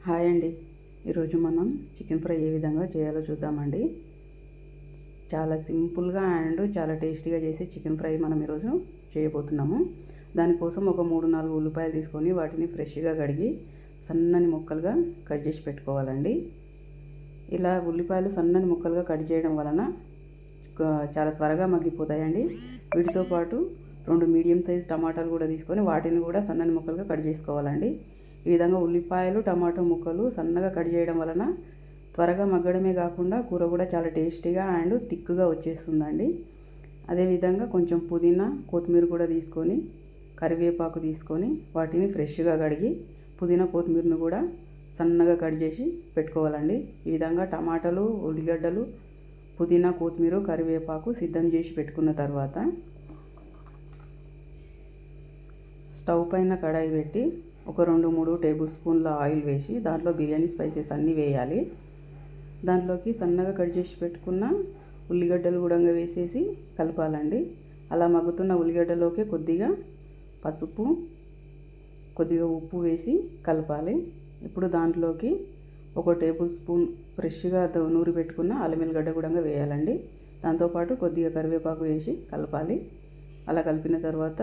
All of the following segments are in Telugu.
హాయ్ అండి. ఈరోజు మనం చికెన్ ఫ్రై ఏ విధంగా చేయాలో చూద్దామండి. చాలా సింపుల్గా అండ్ చాలా టేస్టీగా చేసే చికెన్ ఫ్రై మనం ఈరోజు చేయబోతున్నాము. దానికోసం ఒక 3-4 ఉల్లిపాయలు తీసుకొని వాటిని ఫ్రెష్గా కడిగి సన్నని ముక్కలుగా కట్ చేసి పెట్టుకోవాలండి. ఇలా ఉల్లిపాయలు సన్నని ముక్కలుగా కట్ చేయడం వలన చాలా త్వరగా మగ్గిపోతాయండి. వీటితో పాటు 2 మీడియం సైజ్ టమాటాలు కూడా తీసుకొని వాటిని కూడా సన్నని ముక్కలుగా కట్ చేసుకోవాలండి. ఈ విధంగా ఉల్లిపాయలు టమాటో ముక్కలు సన్నగా కట్ చేయడం వలన త్వరగా మగ్గడమే కాకుండా కూర కూడా చాలా టేస్టీగా అండ్ థిక్గా వచ్చేస్తుందండి. అదేవిధంగా కొంచెం పుదీనా కొత్తిమీర కూడా తీసుకొని కరివేపాకు తీసుకొని వాటిని ఫ్రెష్గా కడిగి పుదీనా కొత్తిమీరను కూడా సన్నగా కట్ చేసి పెట్టుకోవాలండి. ఈ విధంగా టమాటాలు ఉల్లిగడ్డలు పుదీనా కొత్తిమీర కరివేపాకు సిద్ధం చేసి పెట్టుకున్న తర్వాత స్టవ్ పైన కడాయి పెట్టి ఒక 2-3 టేబుల్ స్పూన్ల ఆయిల్ వేసి దాంట్లో బిర్యానీ స్పైసెస్ అన్నీ వేయాలి. దాంట్లోకి సన్నగా కట్ చేసి పెట్టుకున్న ఉల్లిగడ్డలు కూడా వేసేసి కలపాలండి. అలా మగ్గుతున్న ఉల్లిగడ్డలోకి కొద్దిగా పసుపు కొద్దిగా ఉప్పు వేసి కలపాలి. ఇప్పుడు దాంట్లోకి ఒక టేబుల్ స్పూన్ ఫ్రెష్గా నూరి పెట్టుకున్న అల్లం వెల్లిగడ్డ కూడా వేయాలండి. దాంతోపాటు కొద్దిగా కరివేపాకు వేసి కలపాలి. అలా కలిపిన తర్వాత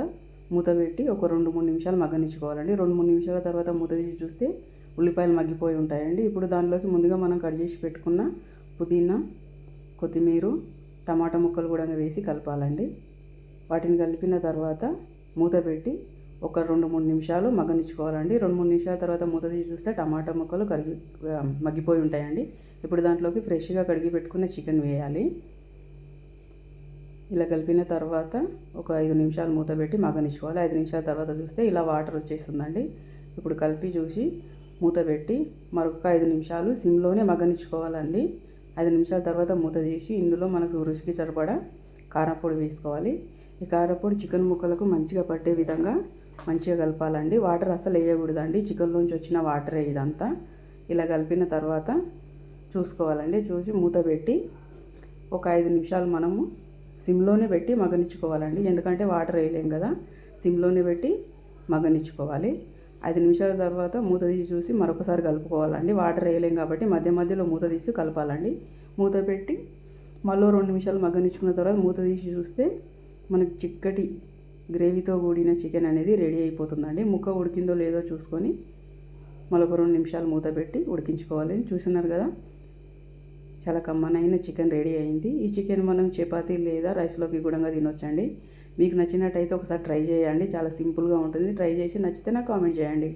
మూత పెట్టి ఒక 2-3 నిమిషాలు మగ్గనిచ్చుకోవాలండి. 2-3 నిమిషాల తర్వాత మూత తీసి చూస్తే ఉల్లిపాయలు మగ్గిపోయి ఉంటాయండి. ఇప్పుడు దానిలోకి ముందుగా మనం కట్ చేసి పెట్టుకున్న పుదీనా కొత్తిమీర టమాటా ముక్కలు కూడా వేసి కలపాలండి. వాటిని కలిపిన తర్వాత మూత పెట్టి ఒక 2-3 నిమిషాలు మగ్గనిచ్చుకోవాలండి. 2-3 నిమిషాల తర్వాత మూత తీసి చూస్తే టమాటా ముక్కలు మగ్గిపోయి ఉంటాయండి. ఇప్పుడు దాంట్లోకి ఫ్రెష్గా కడిగి పెట్టుకున్న చికెన్ వేయాలి. ఇలా కలిపిన తర్వాత ఒక 5 నిమిషాలు మూత పెట్టి మగ్గనిచ్చుకోవాలి. 5 నిమిషాల తర్వాత చూస్తే ఇలా వాటర్ వచ్చేస్తుందండి. ఇప్పుడు కలిపి చూసి మూత పెట్టి మరొక 5 నిమిషాలు సిమ్లోనే మగ్గనిచ్చుకోవాలండి. 5 నిమిషాల తర్వాత మూత తీసి ఇందులో మనకు రుచికి సరిపడా కారపొడి వేసుకోవాలి. ఈ కారపొడి చికెన్ ముక్కలకు మంచిగా పట్టే విధంగా మంచిగా కలపాలండి. వాటర్ అసలు వేయకూడదండి. చికెన్లోంచి వచ్చిన వాటరే ఇదంతా. ఇలా కలిపిన తర్వాత చూసుకోవాలండి. చూసి మూత పెట్టి ఒక 5 నిమిషాలు మనము సిమ్లోనే పెట్టి మగ్గనిచ్చుకోవాలండి. ఎందుకంటే వాటర్ వేయలేం కదా, సిమ్లోనే పెట్టి మగ్గనిచ్చుకోవాలి. 5 నిమిషాల తర్వాత మూత తీసి చూసి మరొకసారి కలుపుకోవాలండి. వాటర్ వేయలేం కాబట్టి మధ్య మధ్యలో మూత తీసి కలపాలండి. మూత పెట్టి మళ్ళీ 2 నిమిషాలు మగ్గనిచ్చుకున్న తర్వాత మూత తీసి చూస్తే మనకి చిక్కటి గ్రేవీతో కూడిన చికెన్ అనేది రెడీ అయిపోతుందండి. ముక్క ఉడికిందో లేదో చూసుకొని మరొక 2 నిమిషాలు మూత పెట్టి ఉడికించుకోవాలి. చూస్తున్నారు కదా, చాలా కమ్మనైన చికెన్ రెడీ అయింది. ఈ చికెన్ మనం చపాతీ లేదా రైస్లోకి కూడా తినొచ్చండి. మీకు నచ్చినట్టయితే ఒకసారి ట్రై చేయండి. చాలా సింపుల్గా ఉంటుంది. ట్రై చేసి నచ్చితే నాకు కామెంట్ చేయండి.